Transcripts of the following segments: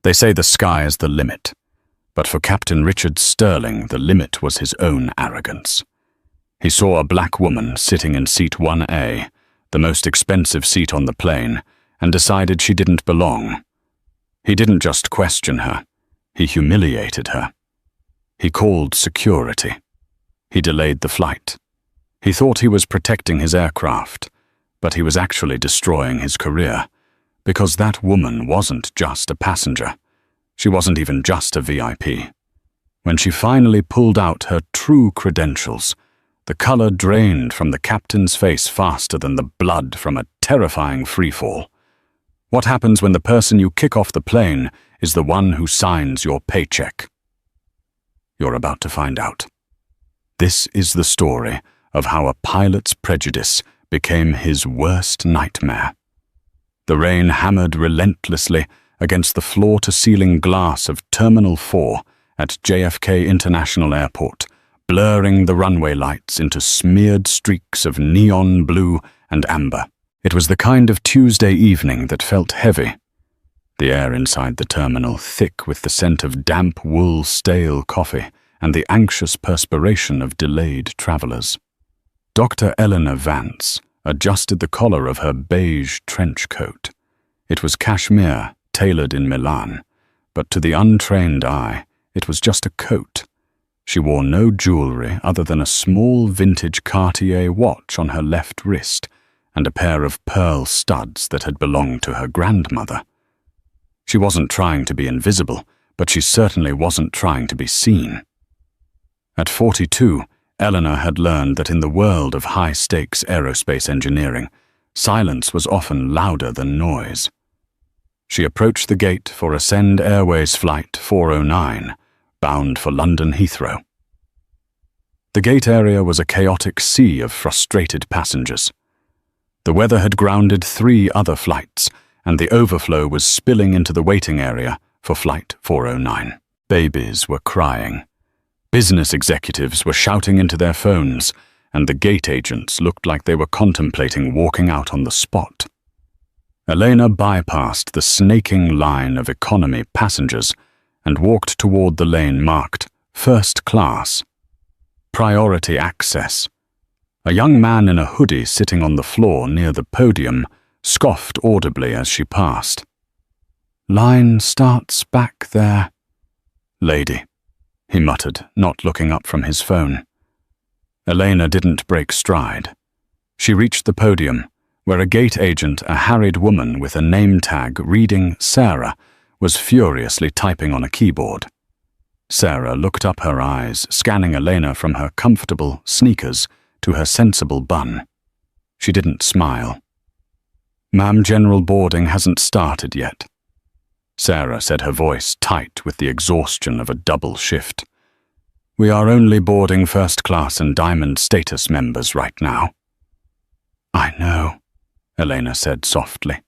They say the sky is the limit, but for Captain Richard Sterling, the limit was his own arrogance. He saw a black woman sitting in seat 1A, the most expensive seat on the plane, and decided she didn't belong. He didn't just question her, he humiliated her. He called security. He delayed the flight. He thought he was protecting his aircraft, but he was actually destroying his career, because that woman wasn't just a passenger. She wasn't even just a VIP. When she finally pulled out her true credentials, the color drained from the captain's face faster than the blood from a terrifying freefall. What happens when the person you kick off the plane is the one who signs your paycheck? You're about to find out. This is the story of how a pilot's prejudice became his worst nightmare. The rain hammered relentlessly against the floor-to-ceiling glass of Terminal 4 at JFK International Airport, blurring the runway lights into smeared streaks of neon blue and amber. It was the kind of Tuesday evening that felt heavy, the air inside the terminal thick with the scent of damp wool stale coffee and the anxious perspiration of delayed travelers. Dr. Eleanor Vance adjusted the collar of her beige trench coat. It was cashmere, tailored in Milan, but to the untrained eye, it was just a coat. She wore no jewelry other than a small vintage Cartier watch on her left wrist and a pair of pearl studs that had belonged to her grandmother. She wasn't trying to be invisible, but she certainly wasn't trying to be seen. At 42, Eleanor had learned that in the world of high-stakes aerospace engineering, silence was often louder than noise. She approached the gate for Ascend Airways Flight 409, bound for London Heathrow. The gate area was a chaotic sea of frustrated passengers. The weather had grounded 3 other flights, and the overflow was spilling into the waiting area for Flight 409. Babies were crying. Business executives were shouting into their phones, and the gate agents looked like they were contemplating walking out on the spot. Elena bypassed the snaking line of economy passengers and walked toward the lane marked First Class. Priority Access. A young man in a hoodie sitting on the floor near the podium scoffed audibly as she passed. "Line starts back there." "Lady," he muttered, not looking up from his phone. Elena didn't break stride. She reached the podium, where a gate agent, a harried woman with a name tag reading Sarah, was furiously typing on a keyboard. Sarah looked up her eyes, scanning Elena from her comfortable sneakers to her sensible bun. She didn't smile. "Ma'am, general boarding hasn't started yet." Sarah said, her voice tight with the exhaustion of a double shift. "We are only boarding first class and diamond status members right now." "I know," Elena said softly.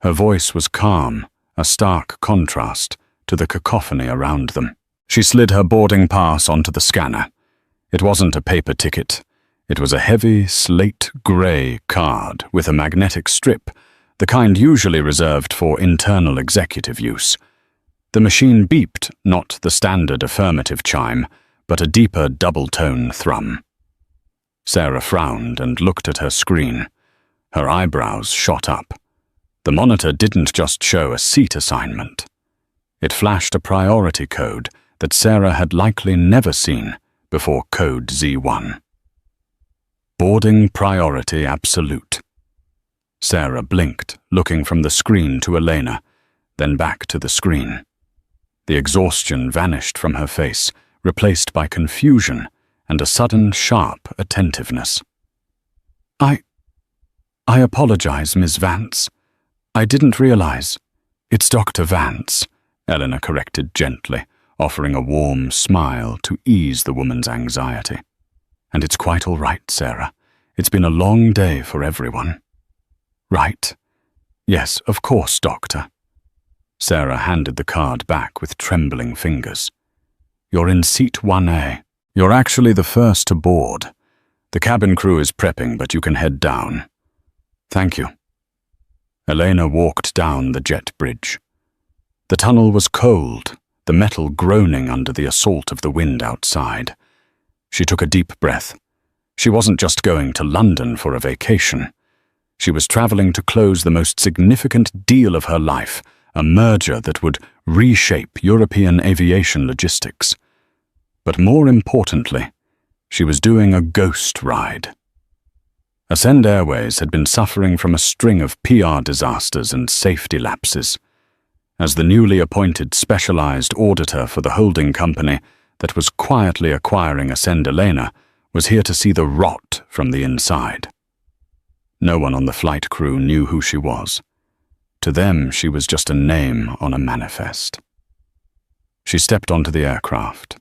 Her voice was calm, a stark contrast to the cacophony around them. She slid her boarding pass onto the scanner. It wasn't a paper ticket. It was a heavy, slate-grey card with a magnetic strip, the kind usually reserved for internal executive use. The machine beeped, not the standard affirmative chime, but a deeper double-tone thrum. Sarah frowned and looked at her screen. Her eyebrows shot up. The monitor didn't just show a seat assignment. It flashed a priority code that Sarah had likely never seen before code Z1. Boarding priority absolute. Sarah blinked, looking from the screen to Elena, then back to the screen. The exhaustion vanished from her face, replaced by confusion and a sudden, sharp attentiveness. I apologize, Miss Vance. I didn't realize. It's Dr. Vance," Eleanor corrected gently, offering a warm smile to ease the woman's anxiety. "And it's quite all right, Sarah. It's been a long day for everyone." "Right. Yes, of course, Doctor." Sarah handed the card back with trembling fingers. "You're in seat 1A. You're actually the first to board. The cabin crew is prepping, but you can head down." "Thank you." Elena walked down the jet bridge. The tunnel was cold, the metal groaning under the assault of the wind outside. She took a deep breath. She wasn't just going to London for a vacation. She was traveling to close the most significant deal of her life, a merger that would reshape European aviation logistics. But more importantly, she was doing a ghost ride. Ascend Airways had been suffering from a string of PR disasters and safety lapses. As the newly appointed specialized auditor for the holding company that was quietly acquiring Ascend Elena was here to see the rot from the inside. No one on the flight crew knew who she was. To them, she was just a name on a manifest. She stepped onto the aircraft.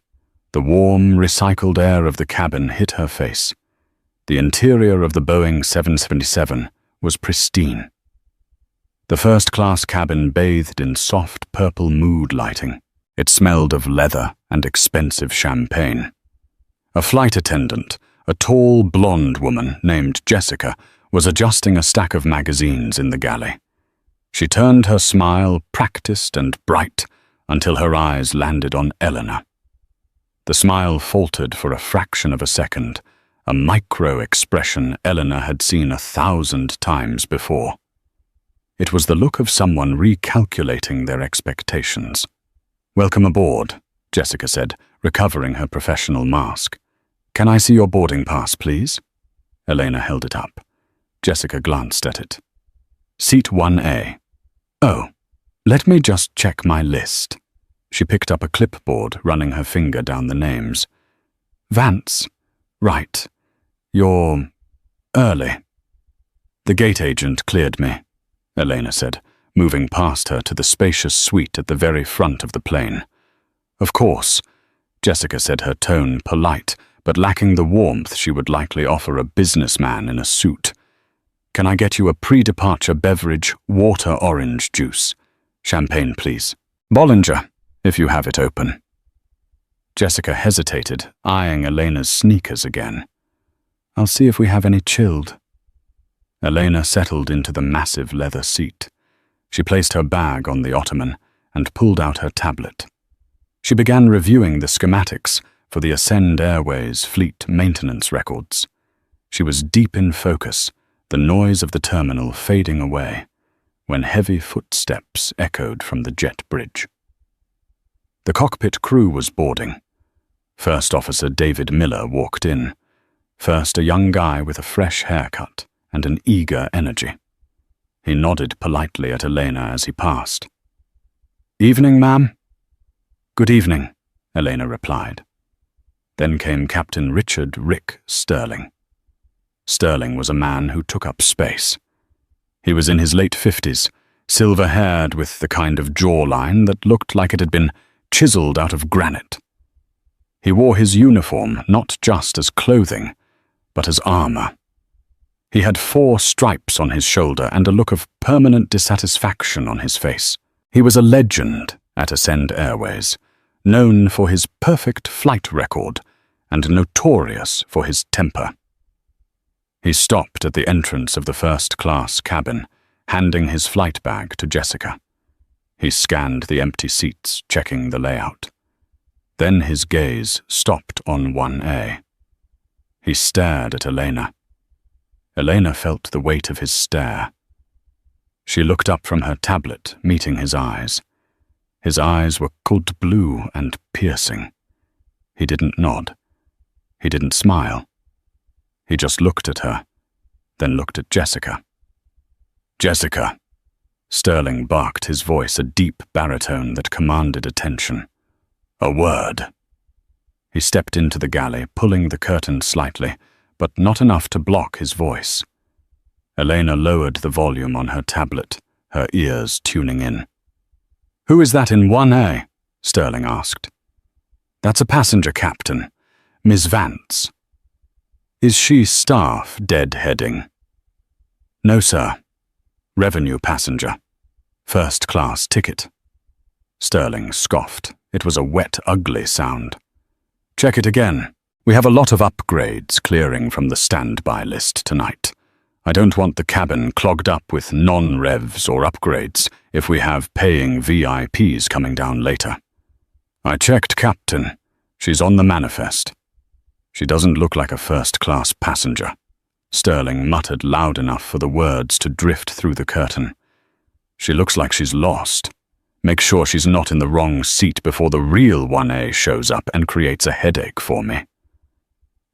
The warm, recycled air of the cabin hit her face. The interior of the Boeing 777 was pristine. The first-class cabin bathed in soft purple mood lighting. It smelled of leather and expensive champagne. A flight attendant, a tall, blonde woman named Jessica, was adjusting a stack of magazines in the galley. She turned her smile practiced and bright until her eyes landed on Eleanor. The smile faltered for a fraction of a second, a micro-expression Eleanor had seen 1,000 times before. It was the look of someone recalculating their expectations. "Welcome aboard," Jessica said, recovering her professional mask. "Can I see your boarding pass, please?" Elena held it up. Jessica glanced at it. "Seat 1A. "Oh, let me just check my list." She picked up a clipboard, running her finger down the names. "Vance. Right. You're early." "The gate agent cleared me," Elena said, moving past her to the spacious suite at the very front of the plane. "Of course," Jessica said, her tone polite, but lacking the warmth she would likely offer a businessman in a suit. "Can I get you a pre-departure beverage, water orange juice? Champagne, please. Bollinger, if you have it open." Jessica hesitated, eyeing Elena's sneakers again. "I'll see if we have any chilled." Elena settled into the massive leather seat. She placed her bag on the ottoman and pulled out her tablet. She began reviewing the schematics for the Ascend Airways fleet maintenance records. She was deep in focus, the noise of the terminal fading away, when heavy footsteps echoed from the jet bridge. The cockpit crew was boarding. First Officer David Miller walked in. First, a young guy with a fresh haircut and an eager energy. He nodded politely at Elena as he passed. "Evening, ma'am." "Good evening," Elena replied. Then came Captain Richard "Rick" Sterling. Sterling was a man who took up space. He was in his late 50s, silver-haired with the kind of jawline that looked like it had been chiseled out of granite. He wore his uniform not just as clothing, but as armor. He had 4 stripes on his shoulder and a look of permanent dissatisfaction on his face. He was a legend at Ascend Airways, known for his perfect flight record and notorious for his temper. He stopped at the entrance of the first-class cabin, handing his flight bag to Jessica. He scanned the empty seats, checking the layout. Then his gaze stopped on 1A. He stared at Elena. Elena felt the weight of his stare. She looked up from her tablet, meeting his eyes. His eyes were cold blue and piercing. He didn't nod. He didn't smile. He just looked at her, then looked at Jessica. "Jessica," Sterling barked, his voice a deep baritone that commanded attention. "A word." He stepped into the galley, pulling the curtain slightly, but not enough to block his voice. Elena lowered the volume on her tablet, her ears tuning in. "Who is that in 1A?" Sterling asked. "That's a passenger captain, Miss Vance." "Is she staff deadheading?" "No, sir. Revenue passenger. First-class ticket." Sterling scoffed. It was a wet, ugly sound. "Check it again. We have a lot of upgrades clearing from the standby list tonight. I don't want the cabin clogged up with non-revs or upgrades if we have paying VIPs coming down later. I checked Captain. She's on the manifest. She doesn't look like a first-class passenger. Sterling muttered loud enough for the words to drift through the curtain. She looks like she's lost. Make sure she's not in the wrong seat before the real 1A shows up and creates a headache for me.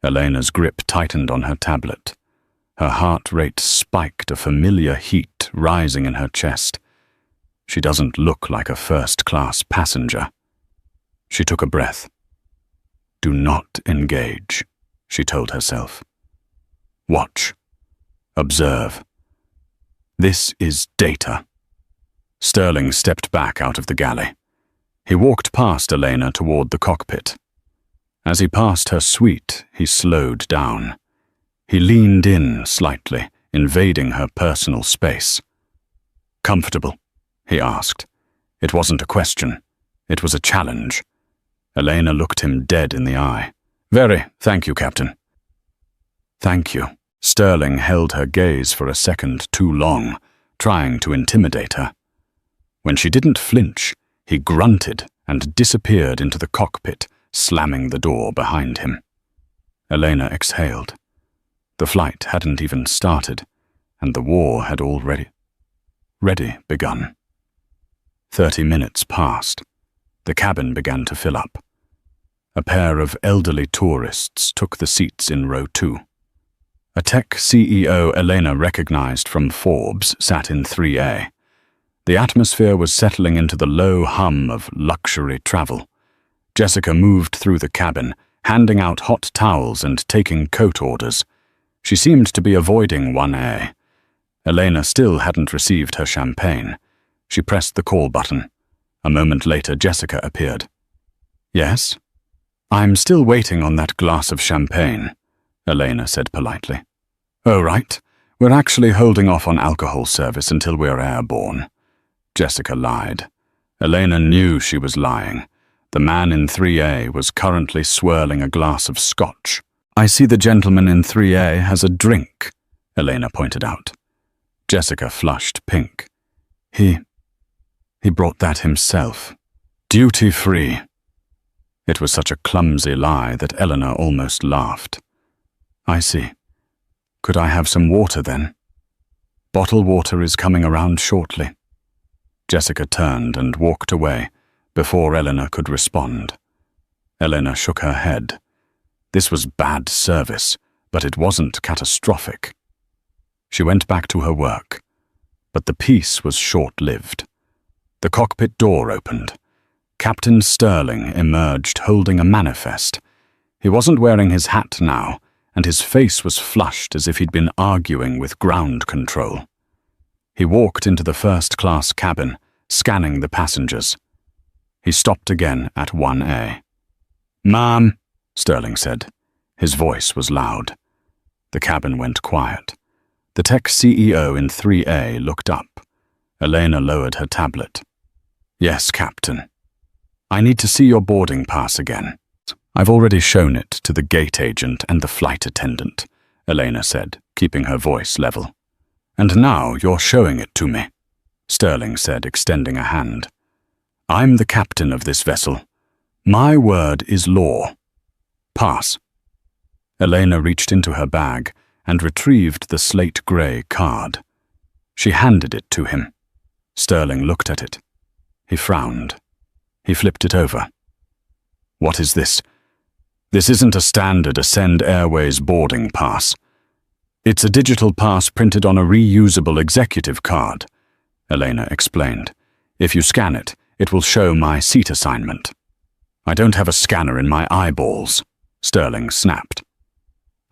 Elena's grip tightened on her tablet. Her heart rate spiked, a familiar heat rising in her chest. She doesn't look like a first-class passenger. She took a breath. Do not engage, she told herself. Watch. Observe. This is data. Sterling stepped back out of the galley. He walked past Elena toward the cockpit. As he passed her suite, he slowed down. He leaned in slightly, invading her personal space. Comfortable? He asked. It wasn't a question. It was a challenge. Elena looked him dead in the eye. Very, thank you, Captain. Thank you. Sterling held her gaze for a second too long, trying to intimidate her. When she didn't flinch, he grunted and disappeared into the cockpit, slamming the door behind him. Elena exhaled. The flight hadn't even started, and the war had already begun. 30 minutes passed. The cabin began to fill up. A pair of elderly tourists took the seats in row 2. A tech CEO Elena recognized from Forbes sat in 3A. The atmosphere was settling into the low hum of luxury travel. Jessica moved through the cabin, handing out hot towels and taking coat orders. She seemed to be avoiding 1A. Elena still hadn't received her champagne. She pressed the call button. A moment later, Jessica appeared. Yes? I'm still waiting on that glass of champagne, Elena said politely. Oh, right. We're actually holding off on alcohol service until we're airborne. Jessica lied. Elena knew she was lying. The man in 3A was currently swirling a glass of scotch. I see the gentleman in 3A has a drink, Elena pointed out. Jessica flushed pink. He brought that himself. Duty-free. It was such a clumsy lie that Eleanor almost laughed. I see. Could I have some water then? Bottled water is coming around shortly. Jessica turned and walked away before Eleanor could respond. Eleanor shook her head. This was bad service, but it wasn't catastrophic. She went back to her work, but the peace was short-lived. The cockpit door opened. Captain Sterling emerged holding a manifest. He wasn't wearing his hat now, and his face was flushed as if he'd been arguing with ground control. He walked into the first-class cabin, scanning the passengers. He stopped again at 1A. Ma'am, Sterling said. His voice was loud. The cabin went quiet. The tech CEO in 3A looked up. Elena lowered her tablet. Yes, Captain. I need to see your boarding pass again. I've already shown it to the gate agent and the flight attendant, Elena said, keeping her voice level. And now you're showing it to me, Sterling said, extending a hand. I'm the captain of this vessel. My word is law. Pass. Elena reached into her bag and retrieved the slate-grey card. She handed it to him. Sterling looked at it. He frowned. He flipped it over. What is this? This isn't a standard Ascend Airways boarding pass. It's a digital pass printed on a reusable executive card, Elena explained. If you scan it, it will show my seat assignment. I don't have a scanner in my eyeballs, Sterling snapped.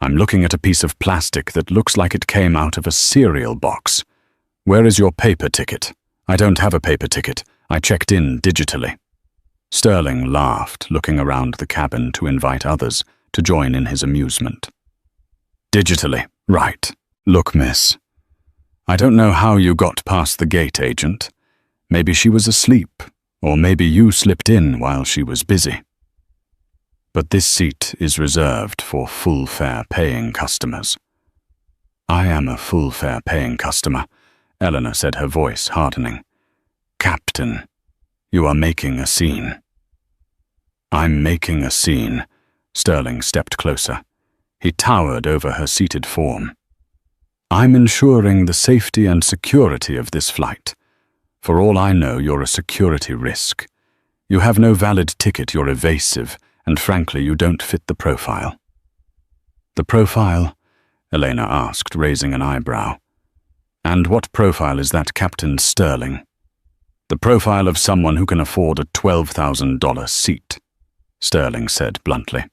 I'm looking at a piece of plastic that looks like it came out of a cereal box. Where is your paper ticket? I don't have a paper ticket. I checked in digitally. Sterling laughed, looking around the cabin to invite others to join in his amusement. Digitally, right. Look, miss. I don't know how you got past the gate agent. Maybe she was asleep, or maybe you slipped in while she was busy. But this seat is reserved for full fare paying customers. I am a full fare paying customer, Eleanor said, her voice hardening. Captain, you are making a scene." "I'm making a scene." Sterling stepped closer. He towered over her seated form. "I'm ensuring the safety and security of this flight. For all I know, you're a security risk. You have no valid ticket, you're evasive, and frankly, you don't fit the profile." "The profile?" Elena asked, raising an eyebrow. "And what profile is that, Captain Sterling?" "The profile of someone who can afford a $12,000 seat," Sterling said bluntly.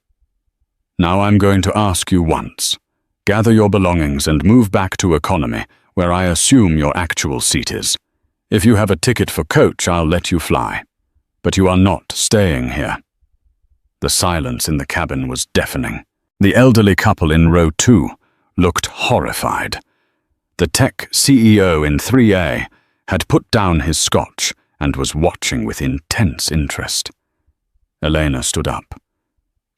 "Now I'm going to ask you once. Gather your belongings and move back to economy, where I assume your actual seat is. If you have a ticket for coach, I'll let you fly. But you are not staying here." The silence in the cabin was deafening. The elderly couple in row 2 looked horrified. The tech CEO in 3A had put down his scotch and was watching with intense interest. Elena stood up.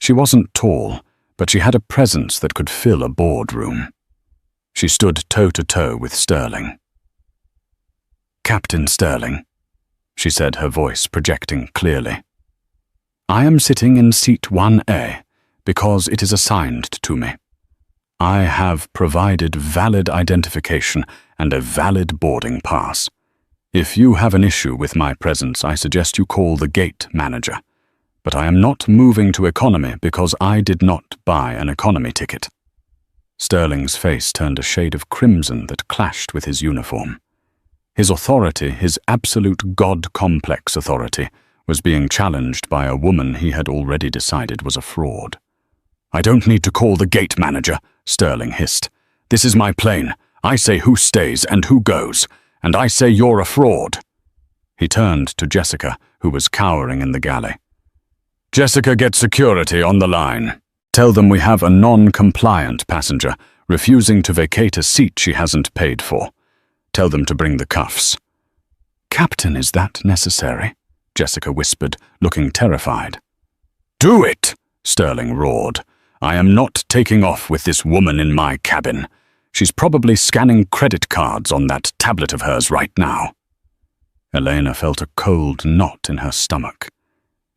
She wasn't tall, but she had a presence that could fill a boardroom. She stood toe-to-toe with Sterling. "Captain Sterling," she said, her voice projecting clearly. "I am sitting in seat 1A because it is assigned to me. I have provided valid identification and a valid boarding pass. If you have an issue with my presence, I suggest you call the gate manager. But I am not moving to economy because I did not buy an economy ticket." Sterling's face turned a shade of crimson that clashed with his uniform. His authority, his absolute God-complex authority, was being challenged by a woman he had already decided was a fraud. "I don't need to call the gate manager," Sterling hissed. "This is my plane. I say who stays and who goes, and I say you're a fraud." He turned to Jessica, who was cowering in the galley. "Jessica, get security on the line. Tell them we have a non-compliant passenger refusing to vacate a seat she hasn't paid for. Tell them to bring the cuffs." "Captain, is that necessary?" Jessica whispered, looking terrified. "Do it!" Sterling roared. "I am not taking off with this woman in my cabin. She's probably scanning credit cards on that tablet of hers right now." Elena felt a cold knot in her stomach.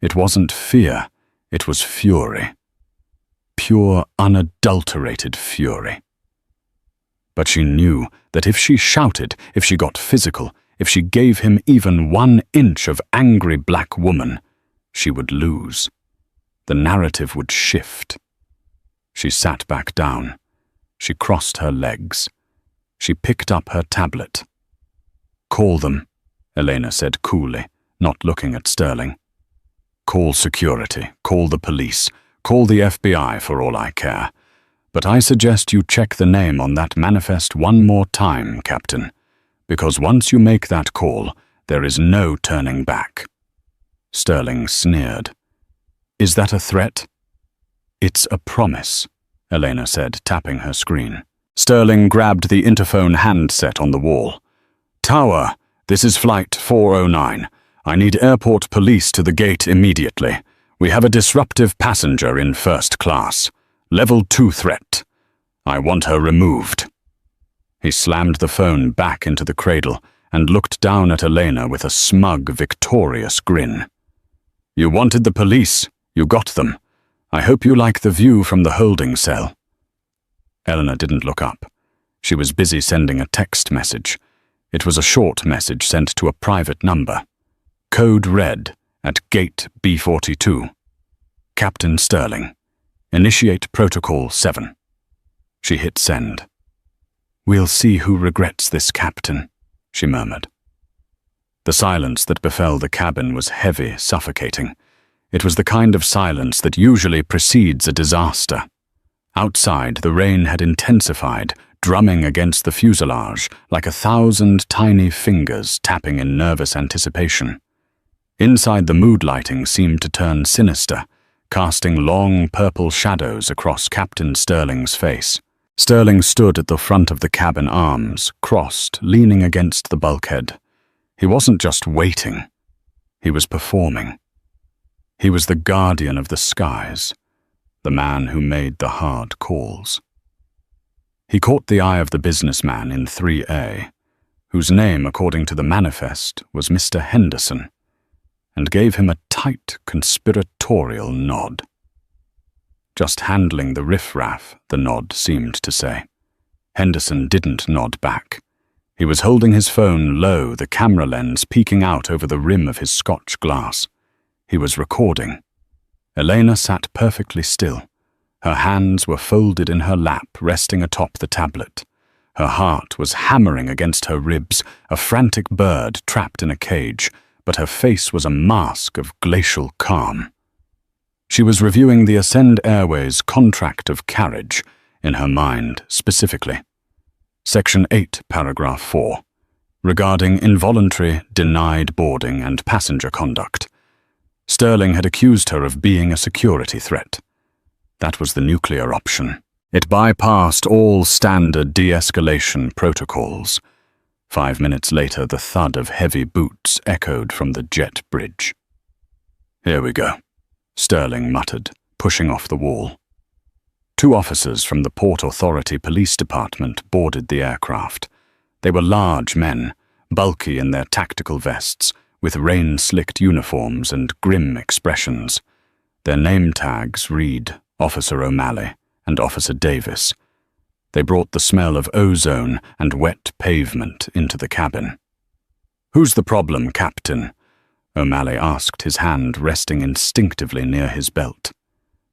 It wasn't fear, it was fury. Pure, unadulterated fury. But she knew that if she shouted, if she got physical, if she gave him even 1 inch of angry black woman, she would lose. The narrative would shift. She sat back down. She crossed her legs. She picked up her tablet. "Call them," Elena said coolly, not looking at Sterling. "Call security, call the police, call the FBI for all I care. But I suggest you check the name on that manifest one more time, Captain, because once you make that call, there is no turning back." Sterling sneered. "Is that a threat?" "It's a promise," Elena said, tapping her screen. Sterling grabbed the interphone handset on the wall. "Tower, this is Flight 409. I need airport police to the gate immediately. We have a disruptive passenger in first class. Level 2 threat. I want her removed." He slammed the phone back into the cradle and looked down at Elena with a smug, victorious grin. "You wanted the police. You got them. I hope you like the view from the holding cell." Elena didn't look up. She was busy sending a text message. It was a short message sent to a private number. Code red at gate B42. "Captain Sterling. Initiate Protocol 7. She hit send. "We'll see who regrets this, Captain," she murmured. The silence that befell the cabin was heavy, suffocating. It was the kind of silence that usually precedes a disaster. Outside, the rain had intensified, drumming against the fuselage like 1,000 tiny fingers tapping in nervous anticipation. Inside, the mood lighting seemed to turn sinister, casting long purple shadows across Captain Sterling's face. Sterling stood at the front of the cabin, arms crossed, leaning against the bulkhead. He wasn't just waiting. He was performing. He was the guardian of the skies, the man who made the hard calls. He caught the eye of the businessman in 3A, whose name, according to the manifest, was Mr. Henderson, and gave him a tight, conspiratorial nod. Just handling the riffraff, the nod seemed to say. Henderson didn't nod back. He was holding his phone low, the camera lens peeking out over the rim of his Scotch glass. He was recording. Elena sat perfectly still. Her hands were folded in her lap, resting atop the tablet. Her heart was hammering against her ribs, a frantic bird trapped in a cage, but her face was a mask of glacial calm. She was reviewing the Ascend Airways contract of carriage, in her mind specifically. Section 8, paragraph 4, regarding involuntary denied boarding and passenger conduct. Sterling had accused her of being a security threat. That was the nuclear option. It bypassed all standard de-escalation protocols. 5 minutes later, the thud of heavy boots echoed from the jet bridge. "Here we go," Sterling muttered, pushing off the wall. 2 officers from the Port Authority Police Department boarded the aircraft. They were large men, bulky in their tactical vests, with rain-slicked uniforms and grim expressions. Their name tags read Officer O'Malley and Officer Davis. They brought the smell of ozone and wet pavement into the cabin. "Who's the problem, Captain?" O'Malley asked, his hand resting instinctively near his belt.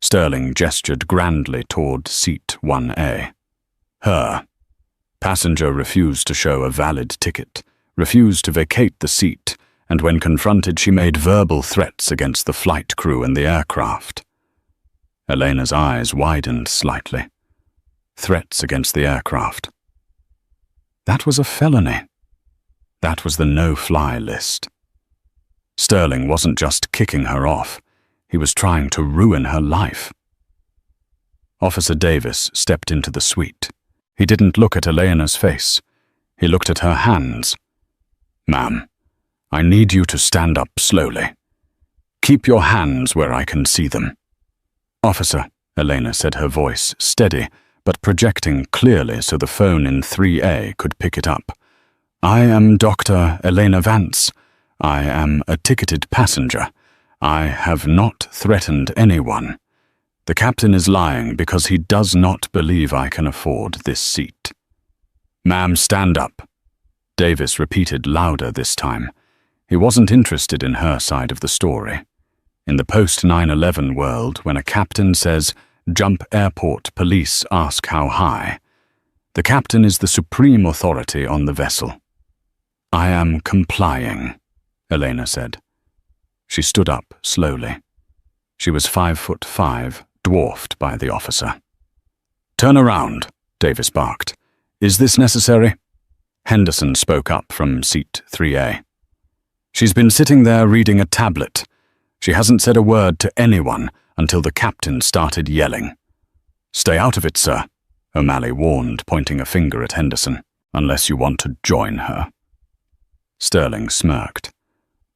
Sterling gestured grandly toward seat 1A. "Her." Passenger refused to show a valid ticket, refused to vacate the seat, and when confronted she made verbal threats against the flight crew and the aircraft. Elena's eyes widened slightly. Threats against the aircraft. That was a felony. That was the no-fly list. Sterling wasn't just kicking her off. He was trying to ruin her life. Officer Davis stepped into the suite. He didn't look at Elena's face. He looked at her hands. "Ma'am, I need you to stand up slowly. Keep your hands where I can see them." "Officer," Elena said, her voice steady, but projecting clearly so the phone in 3A could pick it up. "I am Dr. Elena Vance. I am a ticketed passenger. I have not threatened anyone. The captain is lying because he does not believe I can afford this seat." "Ma'am, stand up," Davis repeated louder this time. He wasn't interested in her side of the story. In the post-9/11 world, when a captain says, "Jump airport, police ask how high," the captain is the supreme authority on the vessel. "I am complying," Elena said. She stood up slowly. She was 5'5", dwarfed by the officer. "Turn around," Davis barked. "Is this necessary?" Henderson spoke up from seat 3A. "She's been sitting there reading a tablet. She hasn't said a word to anyone until the captain started yelling." "Stay out of it, sir," O'Malley warned, pointing a finger at Henderson, "unless you want to join her." Sterling smirked.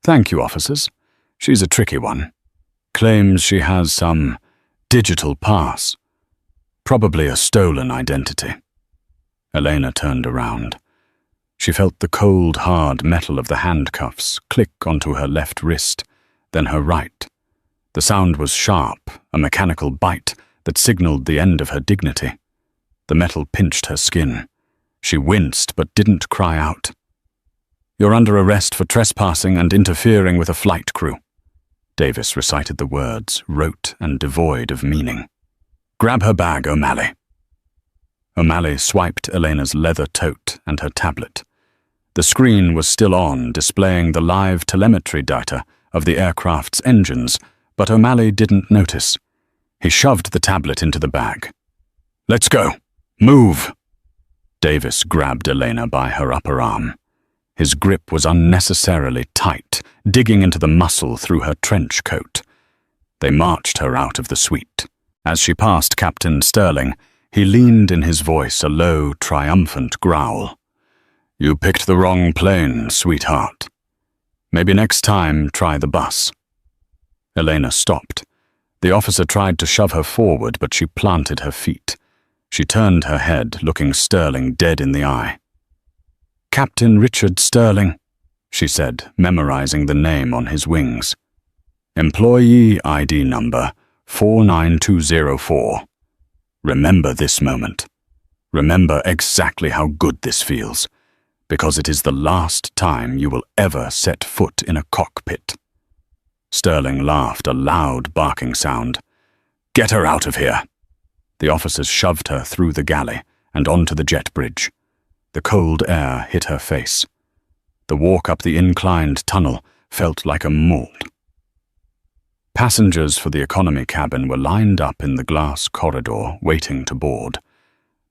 "Thank you, officers. She's a tricky one. Claims she has some digital pass. Probably a stolen identity." Elena turned around. She felt the cold, hard metal of the handcuffs click onto her left wrist, then her right. The sound was sharp, a mechanical bite that signaled the end of her dignity. The metal pinched her skin. She winced but didn't cry out. "You're under arrest for trespassing and interfering with a flight crew." Davis recited the words, rote and devoid of meaning. "Grab her bag, O'Malley." O'Malley swiped Elena's leather tote and her tablet. The screen was still on, displaying the live telemetry data of the aircraft's engines, but O'Malley didn't notice. He shoved the tablet into the bag. "Let's go. Move." Davis grabbed Elena by her upper arm. His grip was unnecessarily tight, digging into the muscle through her trench coat. They marched her out of the suite. As she passed Captain Sterling, he leaned in his voice a low, triumphant growl. "You picked the wrong plane, sweetheart. Maybe next time try the bus." Elena stopped. The officer tried to shove her forward, but she planted her feet. She turned her head, looking Sterling dead in the eye. Captain Richard Sterling, she said, memorizing the name on his wings. Employee ID number 49204. Remember this moment. Remember exactly how good this feels, because it is the last time you will ever set foot in a cockpit. Sterling laughed, a loud barking sound. Get her out of here. The officers shoved her through the galley and onto the jet bridge. The cold air hit her face. The walk up the inclined tunnel felt like a mold. Passengers for the economy cabin were lined up in the glass corridor, waiting to board.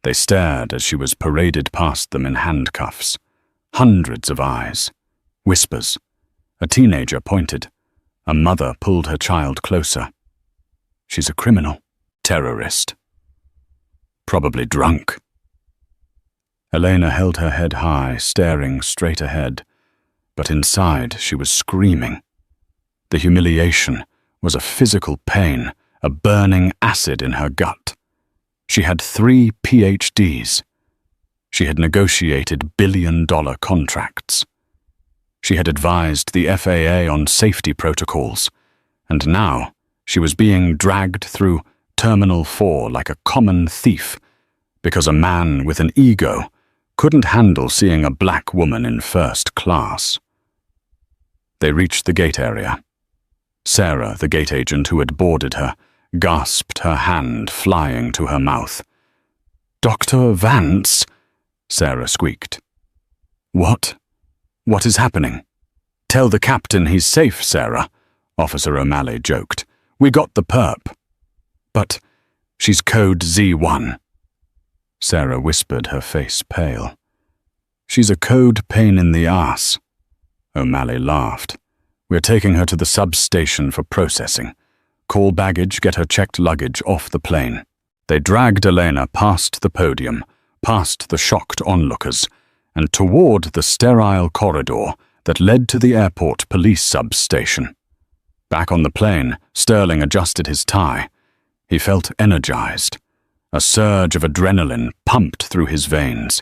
They stared as she was paraded past them in handcuffs. Hundreds of eyes. Whispers. A teenager pointed. A mother pulled her child closer. She's a criminal. Terrorist. Probably drunk. Elena held her head high, staring straight ahead, but inside she was screaming. The humiliation was a physical pain, a burning acid in her gut. She had 3 PhDs. She had negotiated billion-dollar contracts. She had advised the FAA on safety protocols, and now she was being dragged through Terminal 4 like a common thief because a man with an ego couldn't handle seeing a black woman in first class. They reached the gate area. Sarah, the gate agent who had boarded her, gasped, her hand flying to her mouth. "Dr. Vance?" Sarah squeaked. "What? What is happening?" "Tell the captain he's safe, Sarah," Officer O'Malley joked. "We got the perp." "But she's code Z1. Sarah whispered, her face pale. "She's a code pain in the ass." O'Malley laughed. "We're taking her to the substation for processing. Call baggage, get her checked luggage off the plane." They dragged Elena past the podium, past the shocked onlookers, and toward the sterile corridor that led to the airport police substation. Back on the plane, Sterling adjusted his tie. He felt energized. A surge of adrenaline pumped through his veins.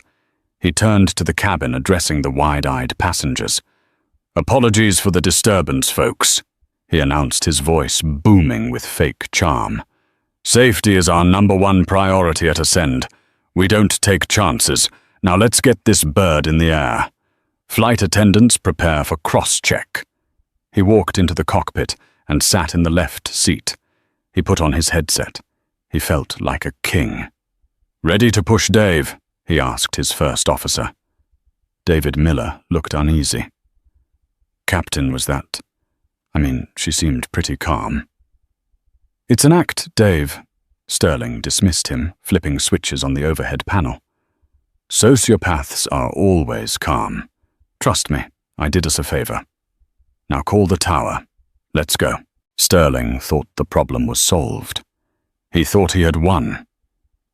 He turned to the cabin, addressing the wide-eyed passengers. "Apologies for the disturbance, folks," he announced, his voice booming with fake charm. "Safety is our #1 priority at Ascend. We don't take chances. Now let's get this bird in the air. Flight attendants prepare for cross-check." He walked into the cockpit and sat in the left seat. He put on his headset. He felt like a king. "Ready to push Dave?" he asked his first officer. David Miller looked uneasy. Captain was that. She seemed pretty calm. "It's an act, Dave." Sterling dismissed him, flipping switches on the overhead panel. "Sociopaths are always calm. Trust me, I did us a favor. Now call the tower. Let's go." Sterling thought the problem was solved. He thought he had won.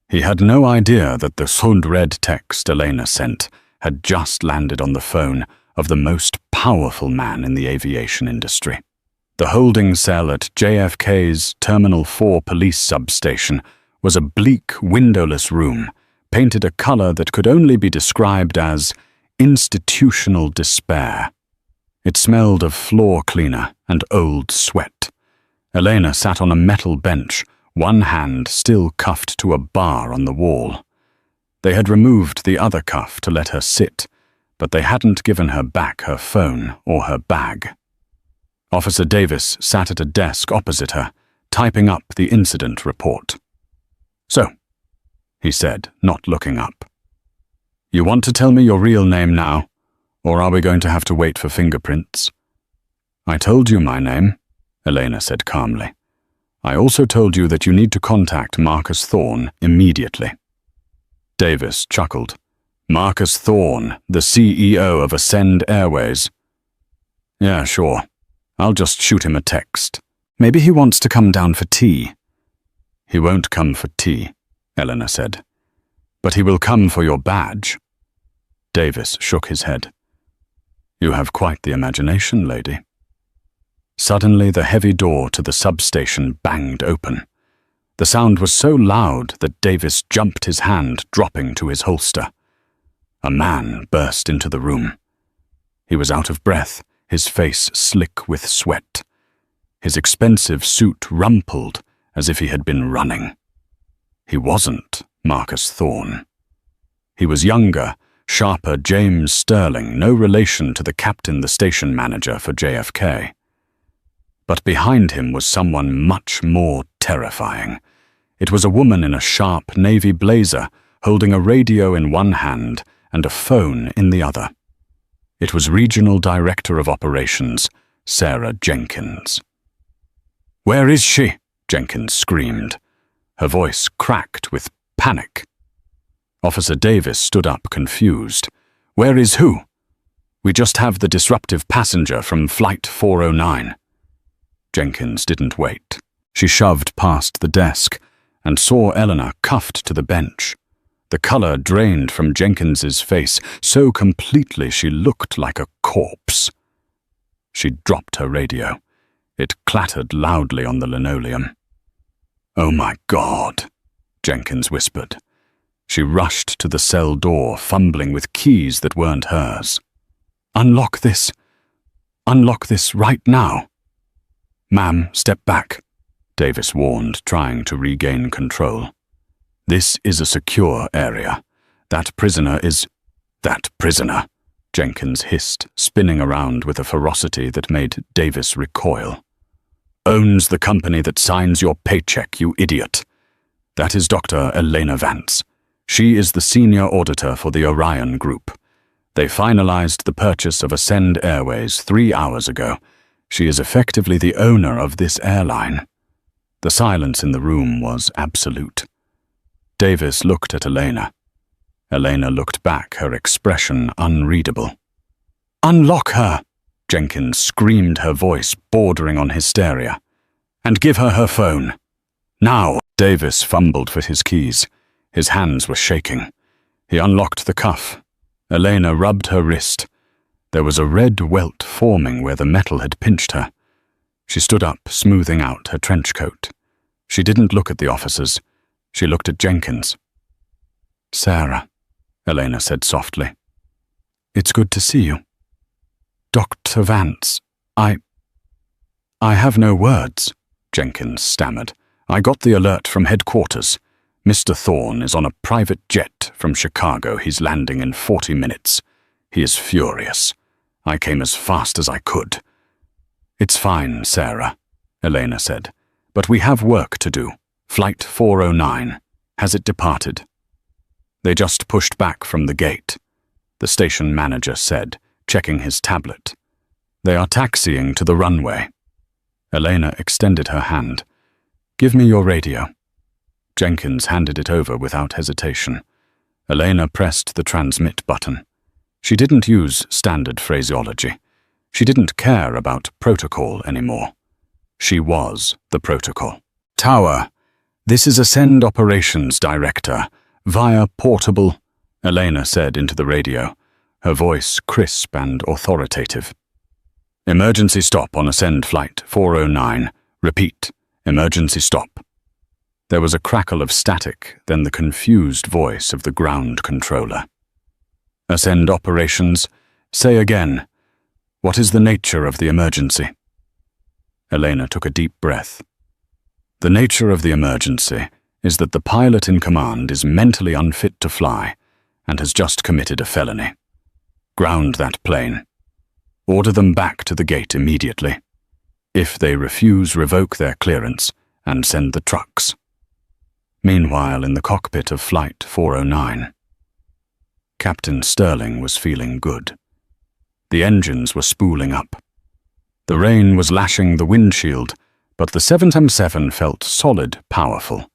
He had no idea that the Sund-Red text Elena sent had just landed on the phone of the most powerful man in the aviation industry. The holding cell at JFK's Terminal 4 police substation was a bleak, windowless room, painted a color that could only be described as institutional despair. It smelled of floor cleaner and old sweat. Elena sat on a metal bench, one hand still cuffed to a bar on the wall. They had removed the other cuff to let her sit, but they hadn't given her back her phone or her bag. Officer Davis sat at a desk opposite her, typing up the incident report. "So," he said, not looking up. "You want to tell me your real name now, or are we going to have to wait for fingerprints?" "I told you my name," Elena said calmly. "I also told you that you need to contact Marcus Thorne immediately." Davis chuckled. "Marcus Thorne, the CEO of Ascend Airways." "Yeah, sure. I'll just shoot him a text. Maybe he wants to come down for tea." "He won't come for tea," Elena said. "But he will come for your badge." Davis shook his head. "You have quite the imagination, lady." Suddenly, the heavy door to the substation banged open. The sound was so loud that Davis jumped his hand, dropping to his holster. A man burst into the room. He was out of breath, his face slick with sweat. His expensive suit rumpled as if he had been running. He wasn't Marcus Thorne. He was younger, sharper James Sterling, no relation to the captain, the station manager for JFK. But behind him was someone much more terrifying. It was a woman in a sharp navy blazer, holding a radio in one hand and a phone in the other. It was Regional Director of Operations, Sarah Jenkins. "Where is she?" Jenkins screamed. Her voice cracked with panic. Officer Davis stood up, confused. "Where is who?" "We just have the disruptive passenger from Flight 409. Jenkins didn't wait. She shoved past the desk and saw Eleanor cuffed to the bench. The color drained from Jenkins's face so completely she looked like a corpse. She dropped her radio. It clattered loudly on the linoleum. "Oh my God," Jenkins whispered. She rushed to the cell door, fumbling with keys that weren't hers. Unlock this right now." "Ma'am, step back," Davis warned, trying to regain control. "This is a secure area. That prisoner," Jenkins hissed, spinning around with a ferocity that made Davis recoil. "Owns the company that signs your paycheck, you idiot. That is Dr. Elena Vance. She is the senior auditor for the Orion Group. They finalized the purchase of Ascend Airways 3 hours ago. She is effectively the owner of this airline." The silence in the room was absolute. Davis looked at Elena. Elena looked back, her expression unreadable. "Unlock her!" Jenkins screamed, her voice bordering on hysteria. "And give her her phone. Now!" Davis fumbled for his keys. His hands were shaking. He unlocked the cuff. Elena rubbed her wrist. There was a red welt forming where the metal had pinched her. She stood up, smoothing out her trench coat. She didn't look at the officers. She looked at Jenkins. "Sarah," Elena said softly. "It's good to see you." "Dr. Vance, I have no words," Jenkins stammered. "I got the alert from headquarters. Mr. Thorne is on a private jet from Chicago. He's landing in 40 minutes. He is furious. I came as fast as I could." "It's fine, Sarah," Elena said. "But we have work to do. Flight 409. Has it departed?" "They just pushed back from the gate," the station manager said, checking his tablet. "They are taxiing to the runway." Elena extended her hand. "Give me your radio." Jenkins handed it over without hesitation. Elena pressed the transmit button. She didn't use standard phraseology. She didn't care about protocol anymore. She was the protocol. "Tower, this is Ascend Operations Director, via portable," Elena said into the radio, her voice crisp and authoritative. "Emergency stop on Ascend Flight 409. Repeat, emergency stop." There was a crackle of static, then the confused voice of the ground controller. "Ascend Operations, say again, what is the nature of the emergency?" Elena took a deep breath. "The nature of the emergency is that the pilot in command is mentally unfit to fly and has just committed a felony. Ground that plane. Order them back to the gate immediately. If they refuse, revoke their clearance and send the trucks." Meanwhile, in the cockpit of Flight 409, Captain Sterling was feeling good. The engines were spooling up. The rain was lashing the windshield, but the 777 felt solid, powerful.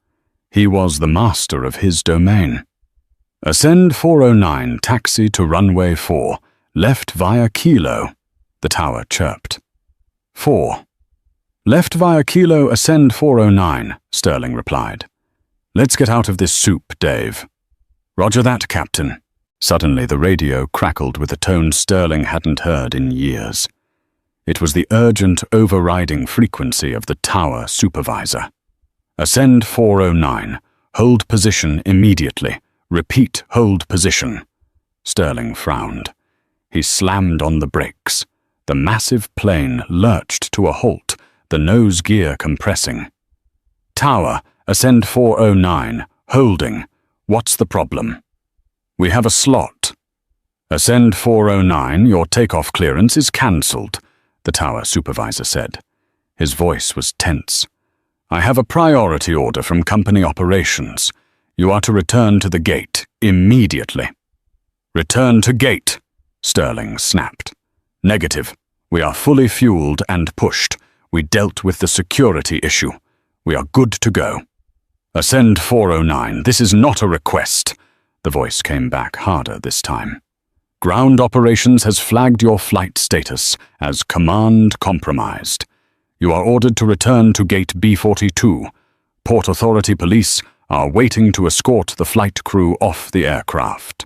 He was the master of his domain. "Ascend 409, taxi to runway 4, left via Kilo," the tower chirped. 4. "Left via Kilo, ascend 409, Sterling replied. "Let's get out of this soup, Dave." "Roger that, Captain." Suddenly the radio crackled with a tone Sterling hadn't heard in years. It was the urgent overriding frequency of the tower supervisor. "Ascend 409. Hold position immediately. Repeat, hold position." Sterling frowned. He slammed on the brakes. The massive plane lurched to a halt, the nose gear compressing. "Tower, ascend 409, holding. What's the problem?" "We have a slot." "Ascend 409, your takeoff clearance is cancelled," the tower supervisor said. His voice was tense. "I have a priority order from company operations. You are to return to the gate immediately." "Return to gate," Sterling snapped. "Negative. We are fully fueled and pushed. We dealt with the security issue. We are good to go." "Ascend 409, this is not a request." The voice came back harder this time. "Ground operations has flagged your flight status as command compromised. You are ordered to return to gate B42. Port Authority police are waiting to escort the flight crew off the aircraft."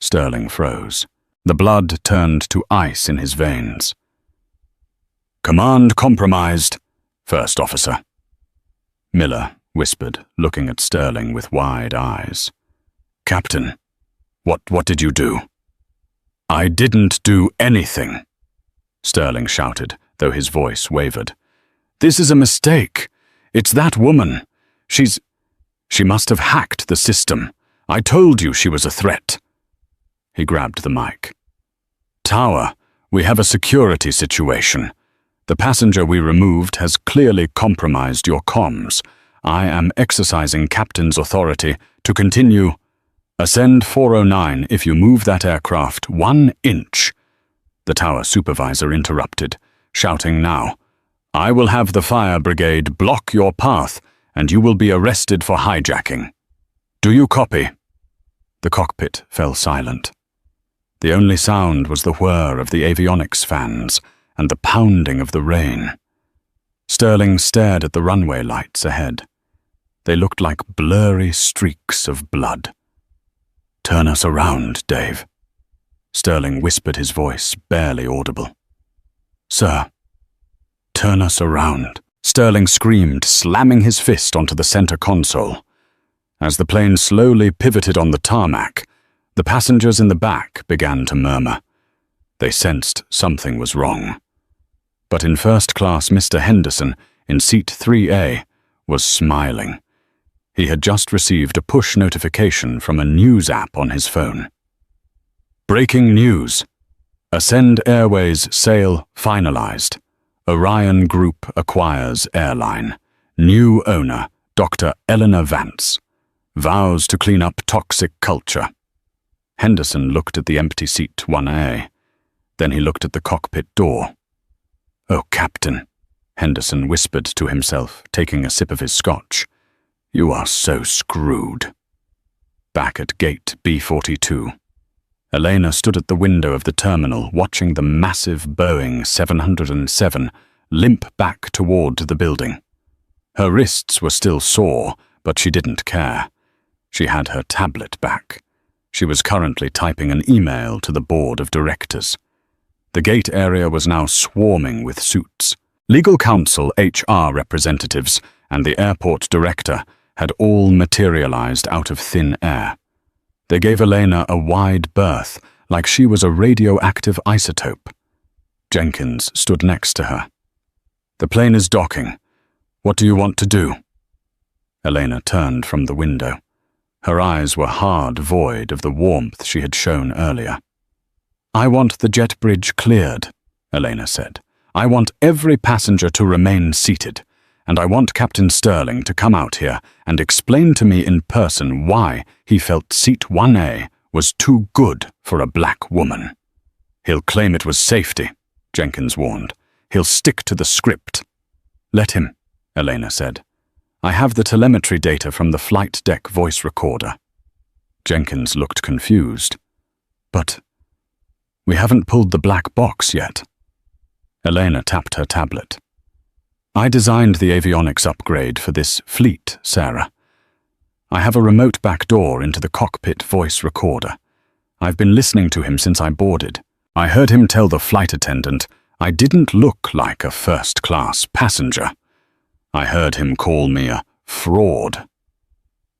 Sterling froze. The blood turned to ice in his veins. "Command compromised, First Officer." Miller whispered, looking at Sterling with wide eyes. "Captain, what did you do?" "I didn't do anything," Sterling shouted, though his voice wavered. "This is a mistake. It's that woman. She must have hacked the system. I told you she was a threat." He grabbed the mic. "Tower, we have a security situation. The passenger we removed has clearly compromised your comms. I am exercising Captain's authority to continue. Ascend 409 if you move that aircraft 1 inch. The tower supervisor interrupted, shouting now, "I will have the fire brigade block your path, and you will be arrested for hijacking. Do you copy?" The cockpit fell silent. The only sound was the whir of the avionics fans and the pounding of the rain. Sterling stared at the runway lights ahead. They looked like blurry streaks of blood. "Turn us around, Dave." Sterling whispered, his voice barely audible. "Sir, turn us around," Sterling screamed, slamming his fist onto the center console. As the plane slowly pivoted on the tarmac, the passengers in the back began to murmur. They sensed something was wrong. But in first class, Mr. Henderson, in seat 3A, was smiling. He had just received a push notification from a news app on his phone. "Breaking news. Ascend Airways sale finalized. Orion Group acquires Airline. New owner, Dr. Eleanor Vance. Vows to clean up toxic culture." Henderson looked at the empty seat 1A. Then he looked at the cockpit door. "Oh, Captain," Henderson whispered to himself, taking a sip of his scotch. "You are so screwed." Back at gate B42, Elena stood at the window of the terminal, watching the massive Boeing 707 limp back toward the building. Her wrists were still sore, but she didn't care. She had her tablet back. She was currently typing an email to the board of directors. The gate area was now swarming with suits. Legal counsel, HR representatives, and the airport director had all materialized out of thin air. They gave Elena a wide berth, like she was a radioactive isotope. Jenkins stood next to her. "The plane is docking. What do you want to do?" Elena turned from the window. Her eyes were hard, void of the warmth she had shown earlier. "I want the jet bridge cleared," Elena said. "I want every passenger to remain seated, and I want Captain Sterling to come out here and explain to me in person why he felt seat 1A was too good for a black woman." "He'll claim it was safety," Jenkins warned. "He'll stick to the script." "Let him," Elena said. "I have the telemetry data from the flight deck voice recorder." Jenkins looked confused. "But we haven't pulled the black box yet." Elena tapped her tablet. "I designed the avionics upgrade for this fleet, Sarah. I have a remote back door into the cockpit voice recorder. I've been listening to him since I boarded. I heard him tell the flight attendant I didn't look like a first-class passenger. I heard him call me a fraud.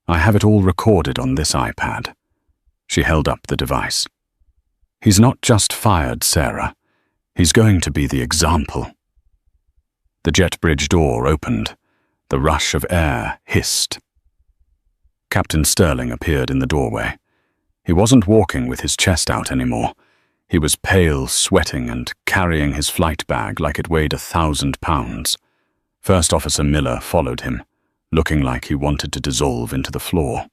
I have it all recorded on this iPad." She held up the device. He's not just fired Sarah. He's going to be the example. The jet bridge door opened. The rush of air hissed. Captain Sterling appeared in the doorway. He wasn't walking with his chest out anymore. He was pale, sweating, and carrying his flight bag like it weighed 1,000 pounds. First Officer Miller followed him, looking like he wanted to dissolve into the floor.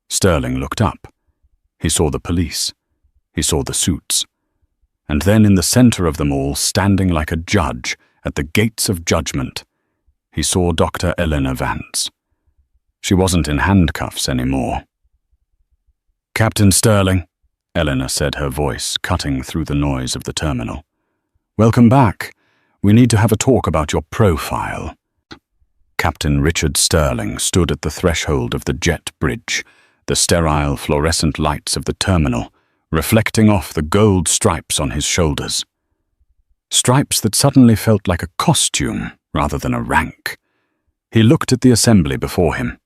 Sterling looked up. He saw the police. He saw the suits. And then in the center of them all, standing like a judge at the gates of judgment, he saw Dr. Eleanor Vance. She wasn't in handcuffs anymore. "Captain Sterling," Eleanor said, her voice cutting through the noise of the terminal. "Welcome back. We need to have a talk about your profile." Captain Richard Sterling stood at the threshold of the jet bridge, the sterile fluorescent lights of the terminal reflecting off the gold stripes on his shoulders. Stripes that suddenly felt like a costume rather than a rank. He looked at the assembly before him.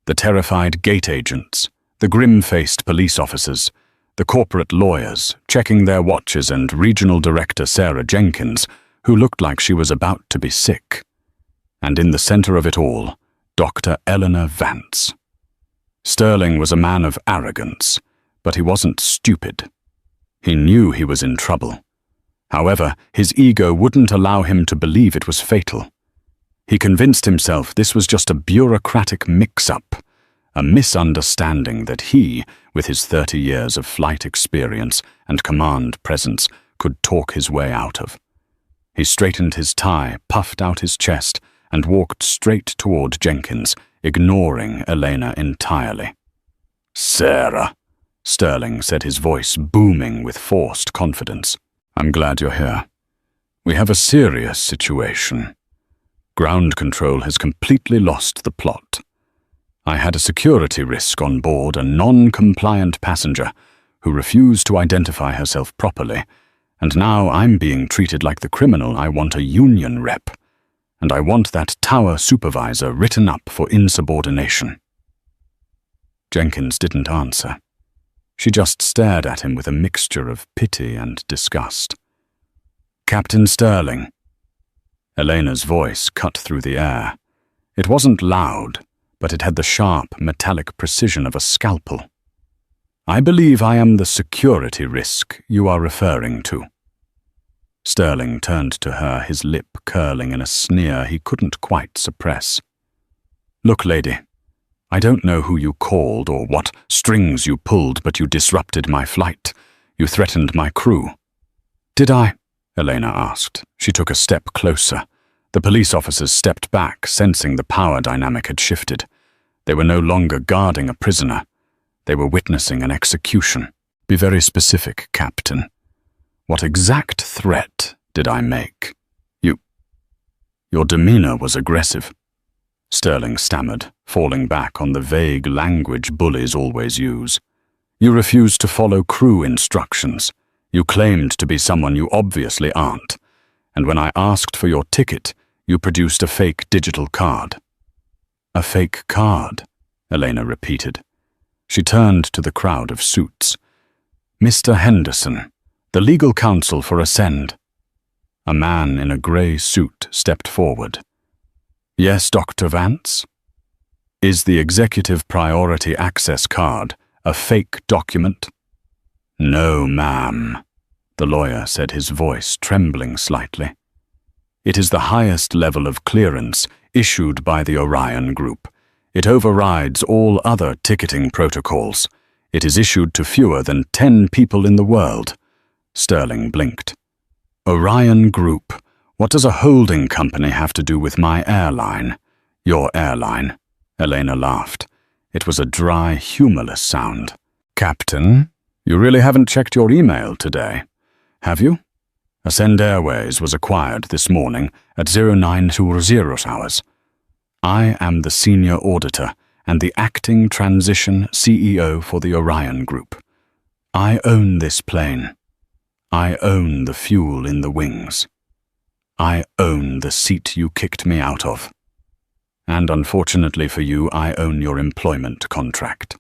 The terrified gate agents, the grim-faced police officers, the corporate lawyers checking their watches, and Regional Director Sarah Jenkins, who looked like she was about to be sick. And in the center of it all, Dr. Eleanor Vance. Sterling was a man of arrogance, but he wasn't stupid. He knew he was in trouble. However, his ego wouldn't allow him to believe it was fatal. He convinced himself this was just a bureaucratic mix-up, a misunderstanding that he, with his 30 years of flight experience and command presence, could talk his way out of. He straightened his tie, puffed out his chest, and walked straight toward Jenkins, ignoring Elena entirely. "Sarah," Sterling said, his voice booming with forced confidence. "I'm glad you're here. We have a serious situation. Ground control has completely lost the plot. I had a security risk on board, a non-compliant passenger who refused to identify herself properly, and now I'm being treated like the criminal I want a union rep, and I want that tower supervisor written up for insubordination." Jenkins didn't answer. She just stared at him with a mixture of pity and disgust. "Captain Sterling." Elena's voice cut through the air. It wasn't loud, but it had the sharp, metallic precision of a scalpel. "I believe I am the security risk you are referring to." Sterling turned to her, his lip curling in a sneer he couldn't quite suppress. "Look, lady, I don't know who you called or what strings you pulled, but you disrupted my flight. You threatened my crew." "Did I?" Elena asked. She took a step closer. The police officers stepped back, sensing the power dynamic had shifted. They were no longer guarding a prisoner. They were witnessing an execution. "Be very specific, Captain. What exact threat did I make?" Your demeanor was aggressive," Sterling stammered, falling back on the vague language bullies always use. "You refused to follow crew instructions. You claimed to be someone you obviously aren't. And when I asked for your ticket, you produced a fake digital card." "A fake card," Elena repeated. She turned to the crowd of suits. "Mr. Henderson, the legal counsel for Ascend." A man in a grey suit stepped forward. "Yes, Dr. Vance? Is the Executive Priority Access Card a fake document?" "No, ma'am," the lawyer said, his voice trembling slightly. "It is the highest level of clearance issued by the Orion Group. It overrides all other ticketing protocols. It is issued to fewer than 10 people in the world." Sterling blinked. "Orion Group? What does a holding company have to do with my airline?" "Your airline," Elena laughed. It was a dry, humorless sound. "Captain, you really haven't checked your email today, have you? Ascend Airways was acquired this morning at 0920 hours. I am the senior auditor and the acting transition CEO for the Orion Group. I own this plane. I own the fuel in the wings. I own the seat you kicked me out of. And unfortunately for you, I own your employment contract."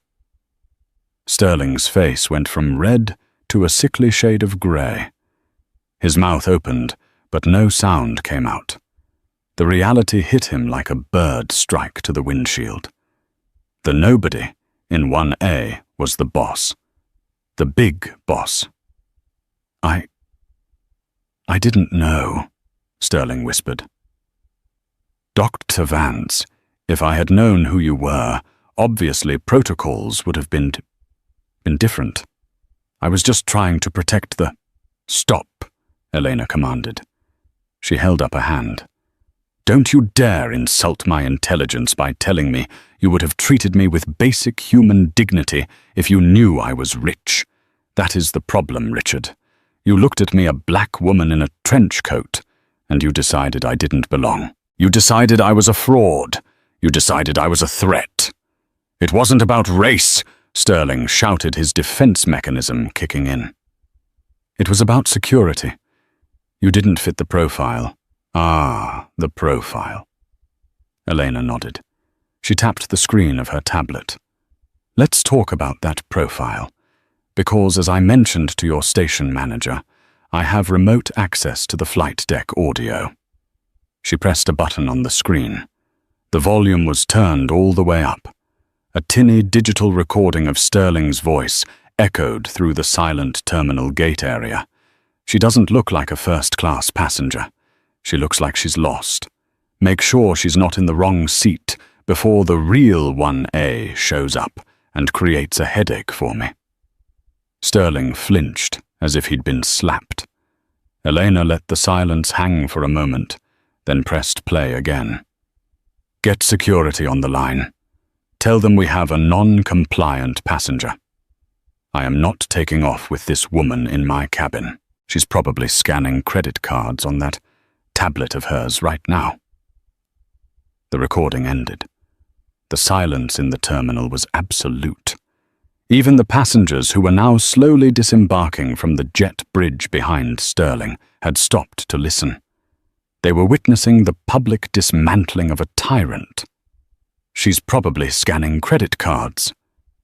Sterling's face went from red to a sickly shade of grey. His mouth opened, but no sound came out. The reality hit him like a bird strike to the windshield. The nobody in 1A was the boss. The big boss. I didn't know, Sterling whispered. Dr. Vance, if I had known who you were, obviously protocols would have been different. I was just trying to protect the— Stop, Elena commanded. She held up a hand. Don't you dare insult my intelligence by telling me you would have treated me with basic human dignity if you knew I was rich. That is the problem, Richard. You looked at me, a black woman in a trench coat, and you decided I didn't belong. You decided I was a fraud. You decided I was a threat. It wasn't about race, Sterling shouted, his defense mechanism kicking in. It was about security. You didn't fit the profile. Ah, the profile. Elena nodded. She tapped the screen of her tablet. Let's talk about that profile, because as I mentioned to your station manager, I have remote access to the flight deck audio. She pressed a button on the screen. The volume was turned all the way up. A tinny digital recording of Sterling's voice echoed through the silent terminal gate area. She doesn't look like a first-class passenger. She looks like she's lost. Make sure she's not in the wrong seat before the real 1A shows up and creates a headache for me. Sterling flinched as if he'd been slapped. Elena let the silence hang for a moment, then pressed play again. Get security on the line. Tell them we have a non-compliant passenger. I am not taking off with this woman in my cabin. She's probably scanning credit cards on that tablet of hers right now. The recording ended. The silence in the terminal was absolute. Even the passengers who were now slowly disembarking from the jet bridge behind Sterling had stopped to listen. They were witnessing the public dismantling of a tyrant. She's probably scanning credit cards,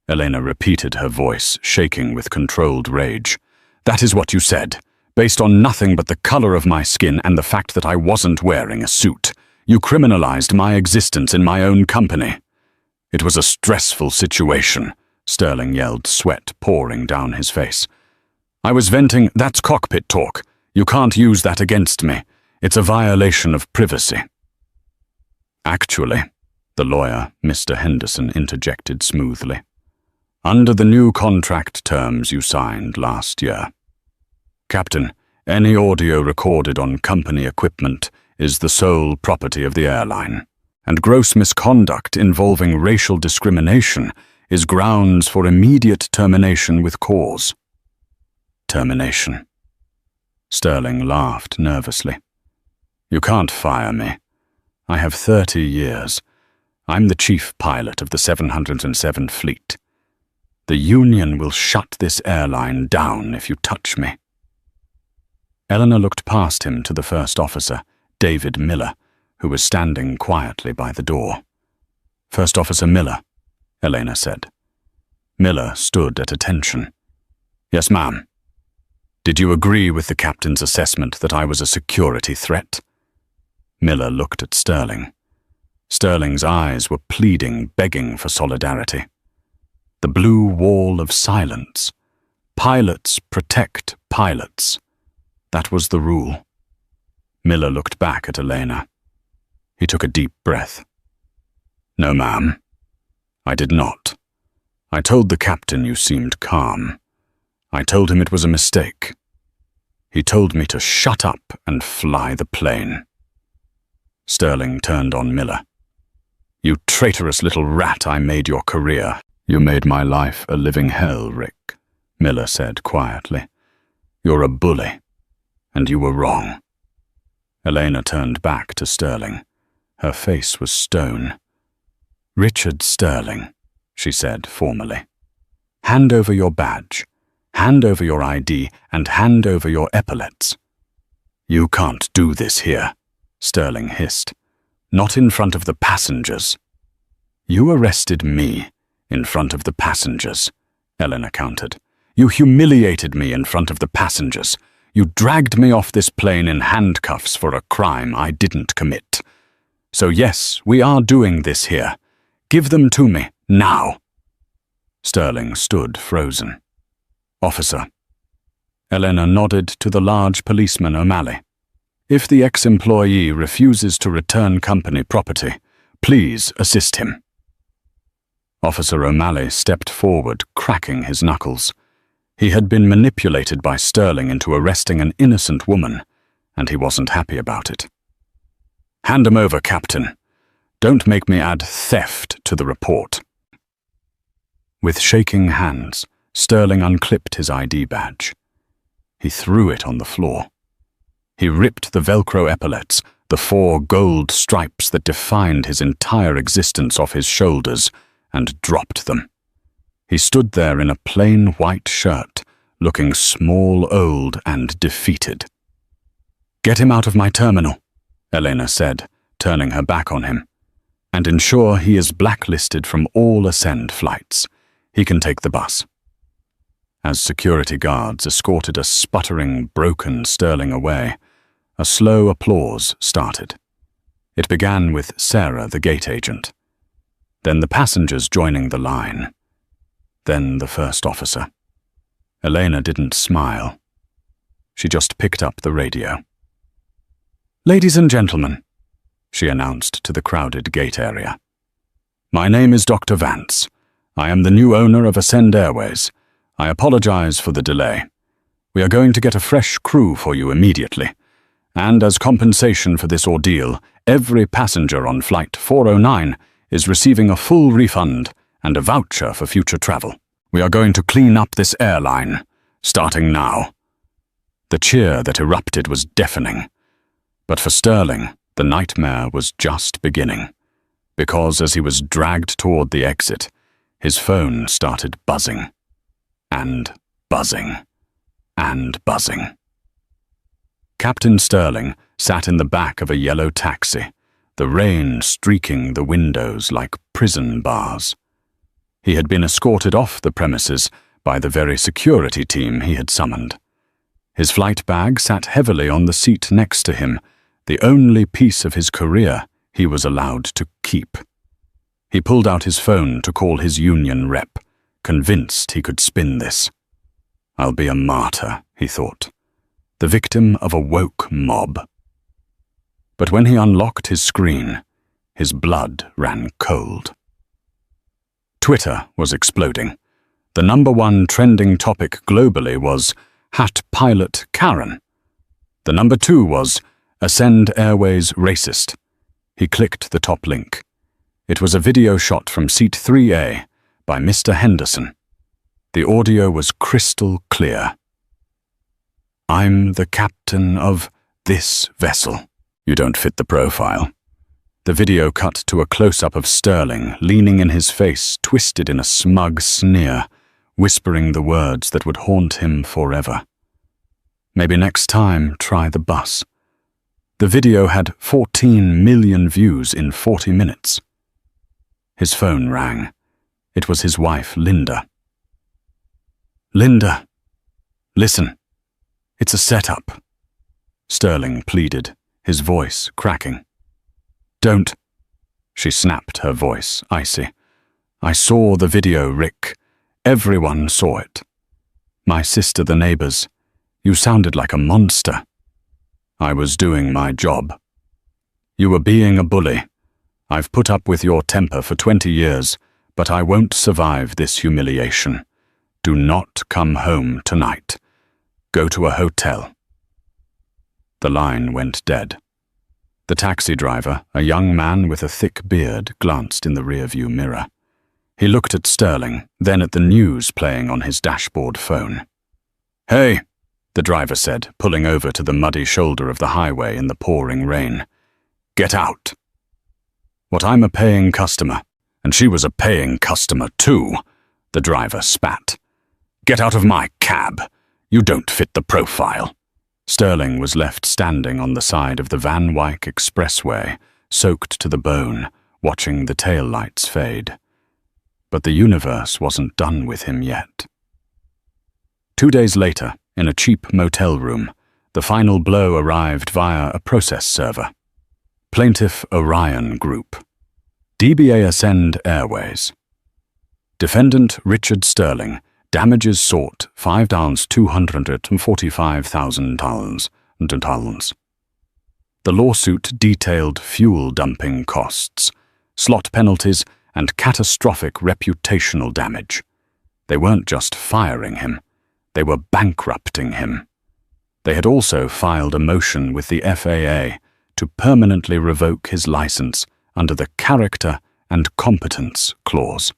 Elena repeated, her voice shaking with controlled rage. That is what you said, based on nothing but the color of my skin and the fact that I wasn't wearing a suit. You criminalized my existence in my own company. It was a stressful situation, Sterling yelled, sweat pouring down his face. I was venting— That's cockpit talk. You can't use that against me. It's a violation of privacy. Actually, the lawyer, Mr. Henderson, interjected smoothly, under the new contract terms you signed last year. Captain, any audio recorded on company equipment is the sole property of the airline, and gross misconduct involving racial discrimination is grounds for immediate termination with cause. Termination. Sterling laughed nervously. You can't fire me. I have 30 years. I'm the chief pilot of the 707 fleet. The Union will shut this airline down if you touch me. Eleanor looked past him to the first officer, David Miller, who was standing quietly by the door. First Officer Miller, Elena said. Miller stood at attention. Yes, ma'am. Did you agree with the captain's assessment that I was a security threat? Miller looked at Sterling. Sterling's eyes were pleading, begging for solidarity. The blue wall of silence. Pilots protect pilots. That was the rule. Miller looked back at Elena. He took a deep breath. No, ma'am. I did not. I told the captain you seemed calm. I told him it was a mistake. He told me to shut up and fly the plane. Sterling turned on Miller. You traitorous little rat, I made your career. You made my life a living hell, Rick, Miller said quietly. You're a bully, and you were wrong. Elena turned back to Sterling. Her face was stone. Richard Sterling, she said formally. Hand over your badge, hand over your ID, and hand over your epaulets. You can't do this here, Sterling hissed. Not in front of the passengers. You arrested me in front of the passengers, Elena countered. "You humiliated me in front of the passengers. You dragged me off this plane in handcuffs for a crime I didn't commit. So yes, we are doing this here. Give them to me, now." Sterling stood frozen. "Officer." Elena nodded to the large policeman O'Malley. "If the ex-employee refuses to return company property, please assist him." Officer O'Malley stepped forward, cracking his knuckles. He had been manipulated by Sterling into arresting an innocent woman, and he wasn't happy about it. "Hand him over, Captain. Don't make me add theft to the report." With shaking hands, Sterling unclipped his ID badge. He threw it on the floor. He ripped the Velcro epaulets, the 4 gold stripes that defined his entire existence, off his shoulders, and dropped them. He stood there in a plain white shirt, looking small, old, and defeated. "Get him out of my terminal," Elena said, turning her back on him, "and ensure he is blacklisted from all Ascend flights. He can take the bus." As security guards escorted a sputtering, broken Sterling away, a slow applause started. It began with Sarah, the gate agent. Then the passengers joining the line. Then the first officer. Elena didn't smile. She just picked up the radio. "Ladies and gentlemen," she announced to the crowded gate area. "My name is Dr. Vance. I am the new owner of Ascend Airways. I apologize for the delay. We are going to get a fresh crew for you immediately. And as compensation for this ordeal, every passenger on Flight 409 is receiving a full refund and a voucher for future travel. We are going to clean up this airline, starting now." The cheer that erupted was deafening. But for Sterling, the nightmare was just beginning, because as he was dragged toward the exit, his phone started buzzing, and buzzing, and buzzing. Captain Sterling sat in the back of a yellow taxi, the rain streaking the windows like prison bars. He had been escorted off the premises by the very security team he had summoned. His flight bag sat heavily on the seat next to him, the only piece of his career he was allowed to keep. He pulled out his phone to call his union rep, convinced he could spin this. "I'll be a martyr," he thought, the victim of a woke mob. But when he unlocked his screen, his blood ran cold. Twitter was exploding. The #1 trending topic globally was "Hat Pilot Karen." The #2 was "Ascend Airways Racist." He clicked the top link. It was a video shot from Seat 3A by Mr. Henderson. The audio was crystal clear. "I'm the captain of this vessel. You don't fit the profile." The video cut to a close-up of Sterling, leaning in his face, twisted in a smug sneer, whispering the words that would haunt him forever. Maybe next time, try the bus. The video had 14 million views in 40 minutes. His phone rang. It was his wife, Linda. "Linda, listen. It's a setup," Sterling pleaded, his voice cracking. "Don't." She snapped, her voice icy. "I saw the video, Rick. Everyone saw it. My sister, the neighbors. You sounded like a monster. I was doing my job. You were being a bully. I've put up with your temper for 20 years, but I won't survive this humiliation. Do not come home tonight. Go to a hotel." The line went dead. The taxi driver, a young man with a thick beard, glanced in the rearview mirror. He looked at Sterling, then at the news playing on his dashboard phone. "Hey," the driver said, pulling over to the muddy shoulder of the highway in the pouring rain. "Get out." "What, I'm a paying customer, and she was a paying customer too," the driver spat. "Get out of my cab. You don't fit the profile." Sterling was left standing on the side of the Van Wyck Expressway, soaked to the bone, watching the taillights fade. But the universe wasn't done with him yet. 2 days later, in a cheap motel room, the final blow arrived via a process server. Plaintiff Orion Group. DBA Ascend Airways. Defendant Richard Sterling. Damages sought $5,245,000. The lawsuit detailed fuel dumping costs, slot penalties, and catastrophic reputational damage. They weren't just firing him, they were bankrupting him. They had also filed a motion with the FAA to permanently revoke his license under the Character and Competence Clause.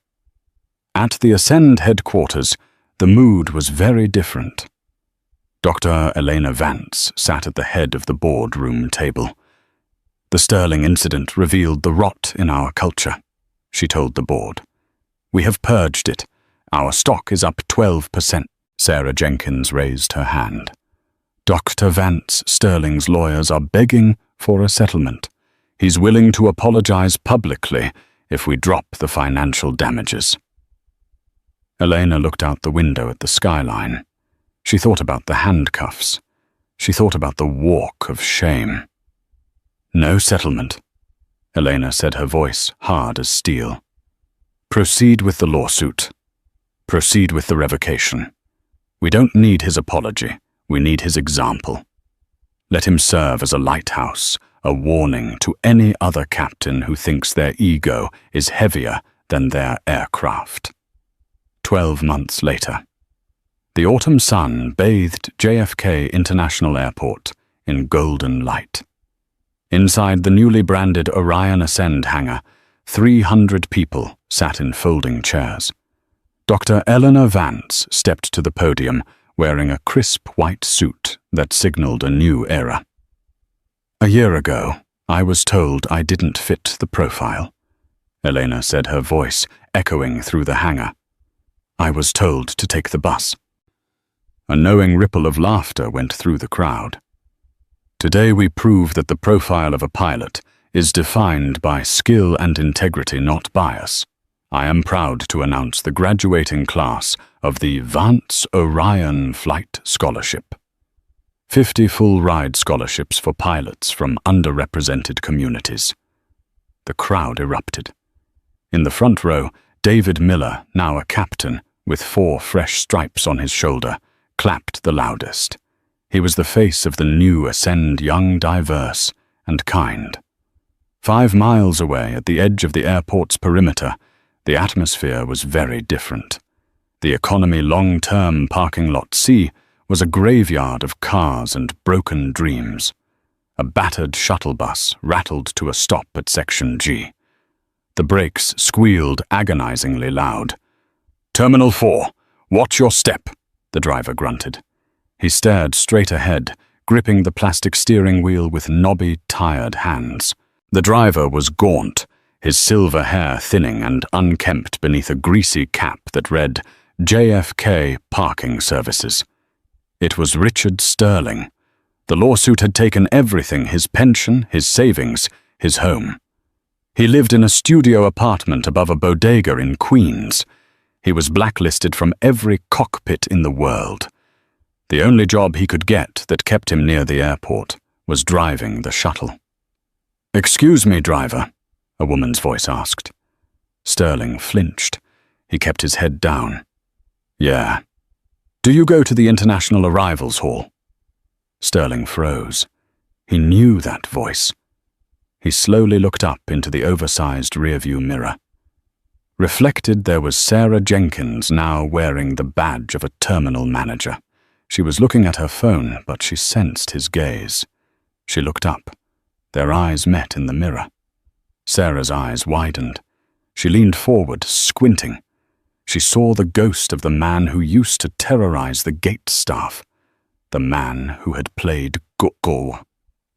At the Ascend headquarters, the mood was very different. Dr. Elena Vance sat at the head of the boardroom table. The Sterling incident revealed the rot in our culture, she told the board. We have purged it. Our stock is up 12%. Sarah Jenkins raised her hand. Dr. Vance Sterling's lawyers are begging for a settlement. He's willing to apologize publicly if we drop the financial damages. Elena looked out the window at the skyline. She thought about the handcuffs. She thought about the walk of shame. No settlement, Elena said, her voice hard as steel. Proceed with the lawsuit. Proceed with the revocation. We don't need his apology. We need his example. Let him serve as a lighthouse, a warning to any other captain who thinks their ego is heavier than their aircraft. 12 months later. The autumn sun bathed JFK International Airport in golden light. Inside the newly branded Orion Ascend hangar, 300 people sat in folding chairs. Dr. Eleanor Vance stepped to the podium wearing a crisp white suit that signaled a new era. A year ago, I was told I didn't fit the profile, Elena said, her voice echoing through the hangar. I was told to take the bus. A knowing ripple of laughter went through the crowd. Today we prove that the profile of a pilot is defined by skill and integrity, not bias. I am proud to announce the graduating class of the Vance Orion Flight Scholarship. 50 full-ride scholarships for pilots from underrepresented communities. The crowd erupted. In the front row, David Miller, now a captain, with 4 fresh stripes on his shoulder, clapped the loudest. He was the face of the new Ascend, young, diverse, and kind. 5 miles away, at the edge of the airport's perimeter, the atmosphere was very different. The economy long-term parking lot C was a graveyard of cars and broken dreams. A battered shuttle bus rattled to a stop at Section G. The brakes squealed agonizingly loud. "Terminal 4, watch your step," the driver grunted. He stared straight ahead, gripping the plastic steering wheel with knobby, tired hands. The driver was gaunt, his silver hair thinning and unkempt beneath a greasy cap that read JFK Parking Services. It was Richard Sterling. The lawsuit had taken everything: his pension, his savings, his home. He lived in a studio apartment above a bodega in Queens. He was blacklisted from every cockpit in the world. The only job he could get that kept him near the airport was driving the shuttle. "Excuse me, driver," a woman's voice asked. Sterling flinched. He kept his head down. "Yeah. Do you go to the International Arrivals Hall?" Sterling froze. He knew that voice. He slowly looked up into the oversized rearview mirror. Reflected, there was Sarah Jenkins, now wearing the badge of a terminal manager. She was looking at her phone, but she sensed his gaze. She looked up. Their eyes met in the mirror. Sarah's eyes widened. She leaned forward, squinting. She saw the ghost of the man who used to terrorize the gate staff. The man who had played go.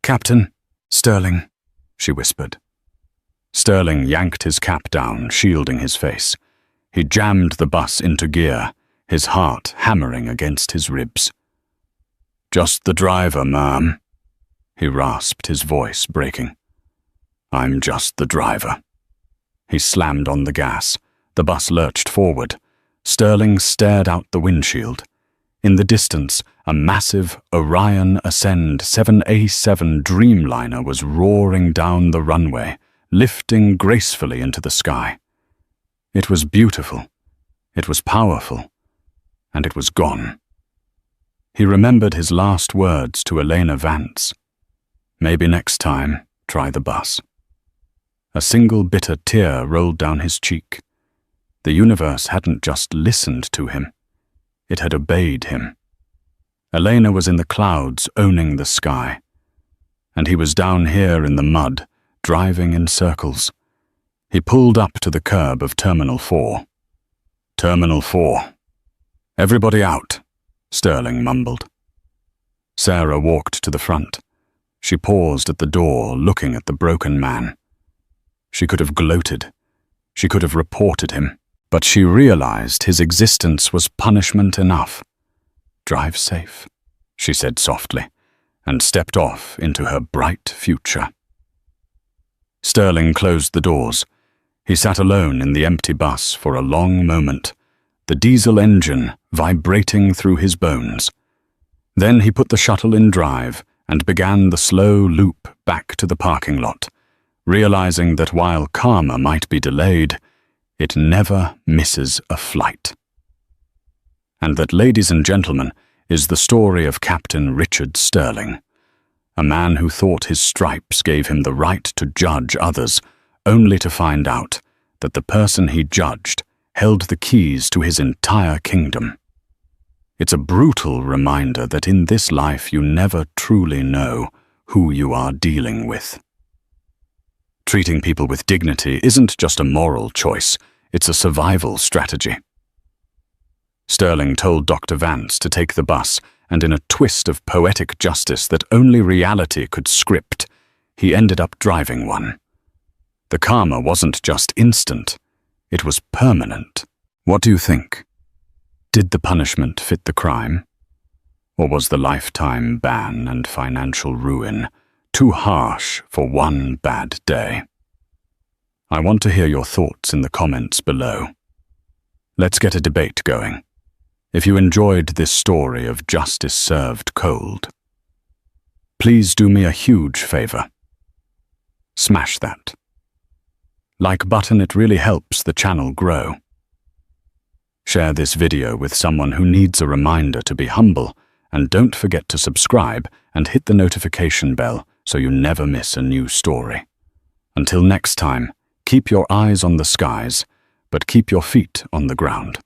"Captain, Sterling," she whispered. Sterling yanked his cap down, shielding his face. He jammed the bus into gear, his heart hammering against his ribs. "Just the driver, ma'am," he rasped, his voice breaking. "I'm just the driver." He slammed on the gas. The bus lurched forward. Sterling stared out the windshield. In the distance, a massive Orion Ascend 7A7 Dreamliner was roaring down the runway, lifting gracefully into the sky. It was beautiful, it was powerful, and it was gone. He remembered his last words to Elena Vance. Maybe next time, try the bus. A single bitter tear rolled down his cheek. The universe hadn't just listened to him, it had obeyed him. Elena was in the clouds owning the sky, and he was down here in the mud, driving in circles. He pulled up to the curb of Terminal 4. Terminal 4. "Everybody out," Sterling mumbled. Sarah walked to the front. She paused at the door, looking at the broken man. She could have gloated. She could have reported him. But she realized his existence was punishment enough. "Drive safe," she said softly, and stepped off into her bright future. Sterling closed the doors. He sat alone in the empty bus for a long moment, the diesel engine vibrating through his bones. Then he put the shuttle in drive and began the slow loop back to the parking lot, realizing that while karma might be delayed, it never misses a flight. And that, ladies and gentlemen, is the story of Captain Richard Sterling, a man who thought his stripes gave him the right to judge others, only to find out that the person he judged held the keys to his entire kingdom. It's a brutal reminder that in this life you never truly know who you are dealing with. Treating people with dignity isn't just a moral choice, it's a survival strategy. Sterling told Dr. Vance to take the bus, and in a twist of poetic justice that only reality could script, he ended up driving one. The karma wasn't just instant, it was permanent. What do you think? Did the punishment fit the crime? Or was the lifetime ban and financial ruin too harsh for one bad day? I want to hear your thoughts in the comments below. Let's get a debate going. If you enjoyed this story of justice served cold, please do me a huge favor. Smash that like button, it really helps the channel grow. Share this video with someone who needs a reminder to be humble, and don't forget to subscribe and hit the notification bell so you never miss a new story. Until next time, keep your eyes on the skies, but keep your feet on the ground.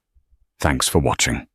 Thanks for watching.